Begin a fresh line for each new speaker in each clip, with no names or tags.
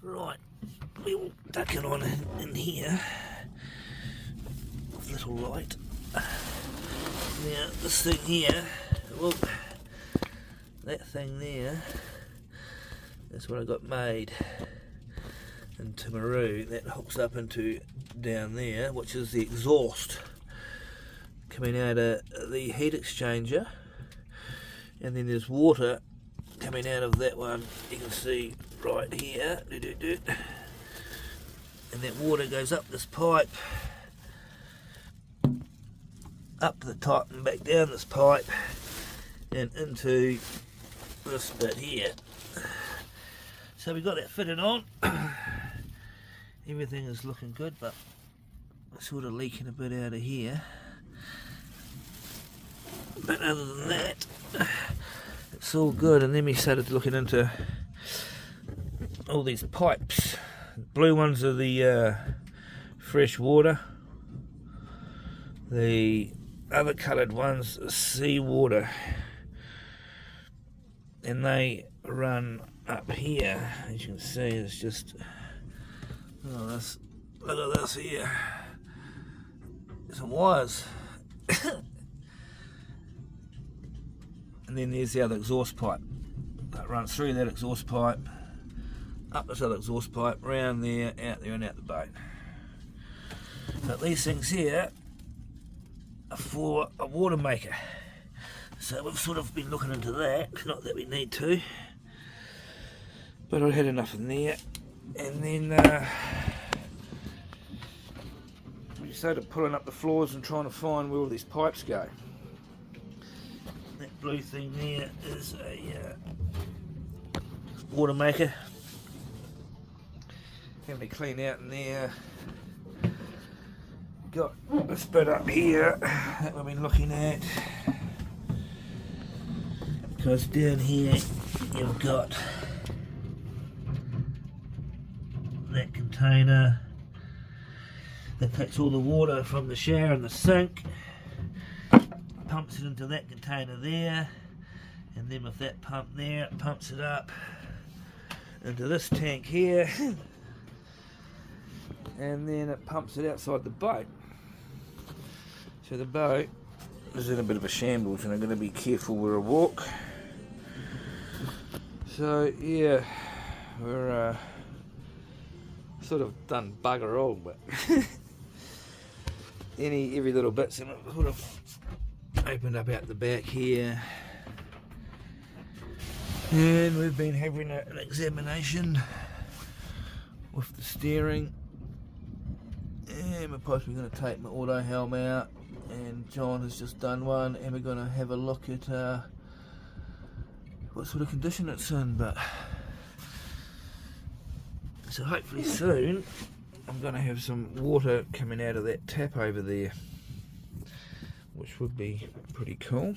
Right, we'll duck it on in here with little light. Now this thing here, well, that thing there, that's what I got made in Timaru. That hooks up into down there, which is the exhaust coming out of the heat exchanger, and then there's water coming out of that one. You can see right here, and that water goes up this pipe, up the top and back down this pipe and into this bit here. So we got that fitted on. Everything is looking good, but it's sort of leaking a bit out of here. But other than that, it's all good. And then we started looking into all these pipes. Blue ones are the fresh water. The other coloured ones are seawater, and they run up here. As you can see, it's just look at this here. Some wires. And then there's the other exhaust pipe that runs through that exhaust pipe, up this other exhaust pipe, round there, and out the boat. But these things here are for a water maker. So we've sort of been looking into that, not that we need to, but I had enough in there. And then we started pulling up the floors and trying to find where all these pipes go. That blue thing there is a water maker. Having to clean out in there. Got this bit up here that we've been looking at, because down here you've got that container that takes all the water from the shower and the sink, pumps it into that container there, and then with that pump there it pumps it up into this tank here, and then it pumps it outside the boat. So the boat is in a bit of a shambles, and I'm going to be careful where I walk. So yeah, we're sort of done bugger all, but every little bit's sort of opened up out the back here, and we've been having an examination with the steering, and we're possibly going to take my auto helm out, and John has just done one, and we're going to have a look at what sort of condition it's in. But so hopefully soon I'm going to have some water coming out of that tap over there, which would be pretty cool.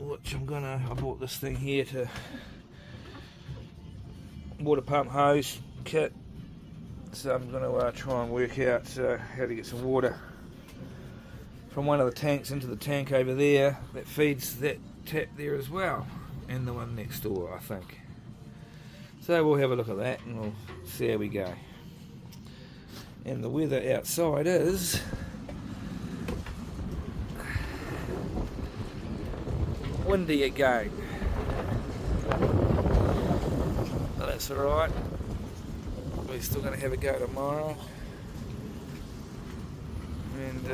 Which I bought this thing here to water pump hose kit, so I'm going to try and work out how to get some water from one of the tanks into the tank over there that feeds that tap there as well, and the one next door, I think. So we'll have a look at that and we'll see how we go. And the weather outside is windy again, but that's alright. We're still going to have a go tomorrow, and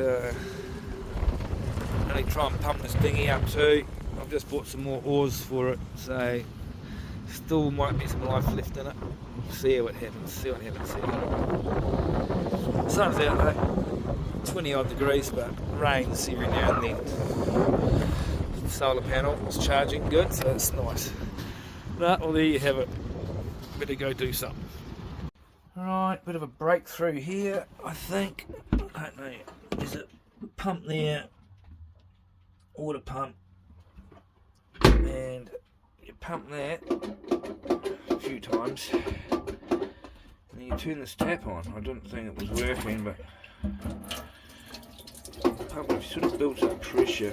only try and pump this dinghy up too. I've just bought some more oars for it, so still might be some life left in it. We'll see what happens. Sun's out though, 20 odd degrees, but rains every now and then. The solar panel is charging good, so it's nice. But well, there you have it. Better go do something. Alright, bit of a breakthrough here, I think. I don't know, there's a pump there, water pump, and you pump that a few times, and then you turn this tap on. I didn't think it was working, but the pump sort of builds up pressure.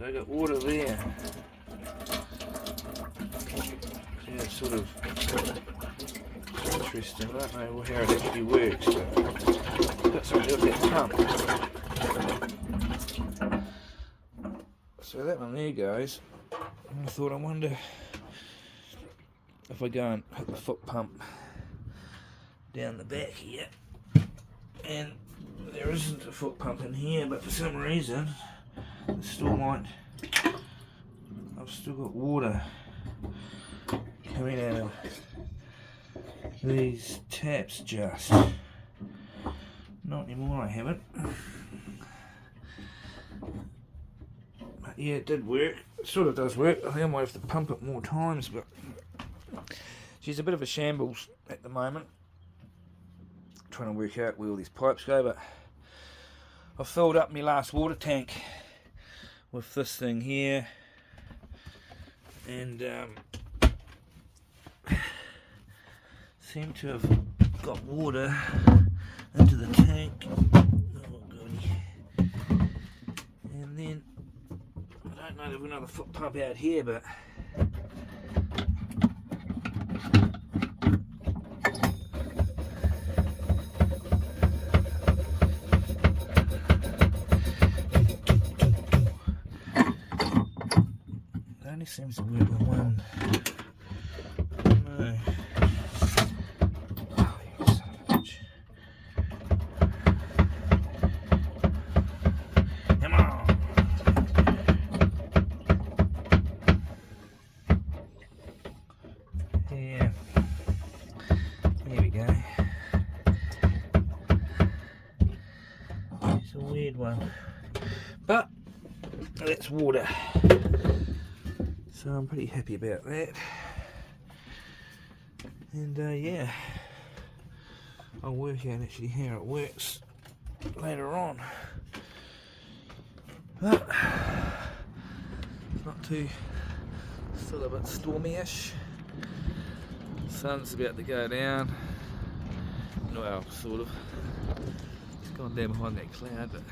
So I got water there. Yeah, it's sort of interesting. I don't know how it actually works, but I've got something with that pump. So that one there goes. And I thought, I wonder if I go and put the foot pump down the back here, and there isn't a foot pump in here, but for some reason it still might. I've still got water coming out of these taps just. Not anymore, I haven't. But yeah, it did work. It sort of does work. I think I might have to pump it more times, but she's a bit of a shambles at the moment. Trying to work out where all these pipes go, but I filled up my last water tank with this thing here, and seem to have got water into the tank. Oh goody. And then I don't know if there's another foot pump out here, but it only seems to work with one. No. Oh, you son of a bitch. Come on. Yeah. There we go. It's a weird one. But that's water. So I'm pretty happy about that. And yeah, I'll work out actually how it works later on. But it's not too, still a bit stormy-ish. Sun's about to go down. Well, sort of. It's gone down behind that cloud, but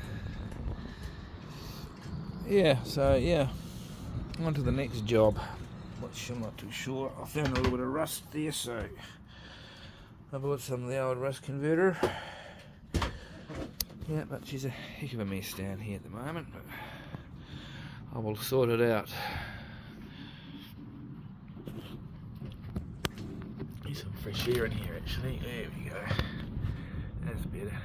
yeah, so yeah. On to the next job, which I'm not too sure. I found a little bit of rust there, so I bought some of the old rust converter. Yeah, but she's a heck of a mess down here at the moment, but I will sort it out. There's some fresh air in here actually. There we go. That's better.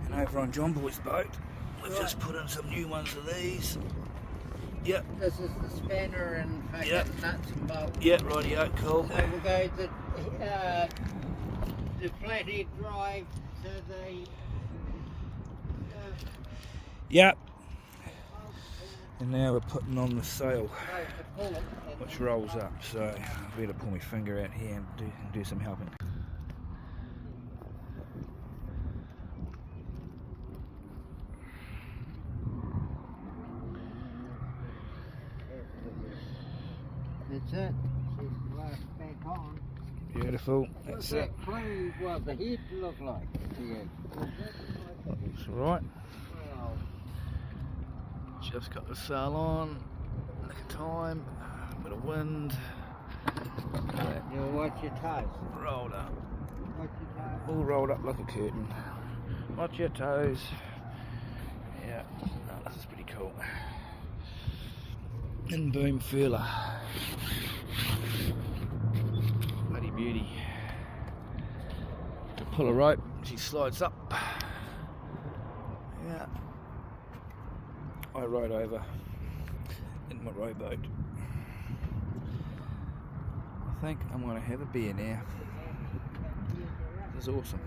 And over on John Boy's boat, we've just put in some new ones of these. Yep.
This is the spanner and fucking nuts and bolts.
Yeah, rightio, cool.
So we'll go the flathead drive to the
yep. And now we're putting on the sail, which rolls up. So I better pull my finger out here and do some helping.
That's it. She's last back on.
Beautiful. That's it.
Clue was the head look like?
That's alright.
Well,
Just got the sail on. Nick of time. A bit of wind.
you watch your toes.
Rolled up.
Watch your toes.
All rolled up like a curtain. Watch your toes. Yeah, no, this is pretty cool. In boom furler. Bloody beauty. Pull a rope, she slides up. Yeah. I ride over in my rowboat. I think I'm going to have a beer now. This is awesome.